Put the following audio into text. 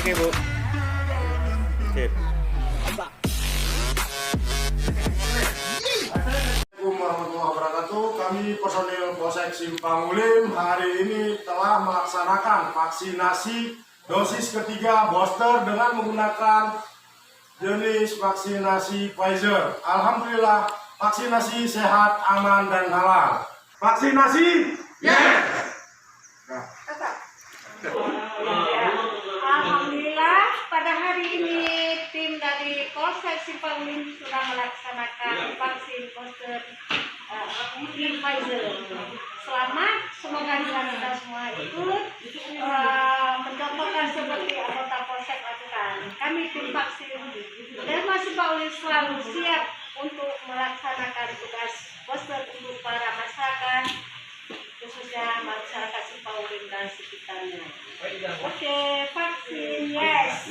Oke Bu. Oke. Assalamualaikum warahmatullahi wabarakatuh. Kami personil Polsek Simpang Ulim hari ini telah melaksanakan vaksinasi dosis ketiga booster dengan menggunakan jenis vaksinasi Pfizer. Alhamdulillah vaksinasi sehat, aman dan halal. Vaksinasi? Yes. Alhamdulillah pada hari ini tim dari Polsek Simpang Ulim sudah melaksanakan vaksin booster Pfizer. Selamat, semoga kita semua ikut mencontohkan seperti anggota Polsek lakukan. Kami tim vaksin dan Simpang Ulim selalu siap untuk melaksanakan tugas booster untuk para masyarakat, khususnya masyarakat Simpang Ulim dan sekitarnya. Oke, vaksin, yes.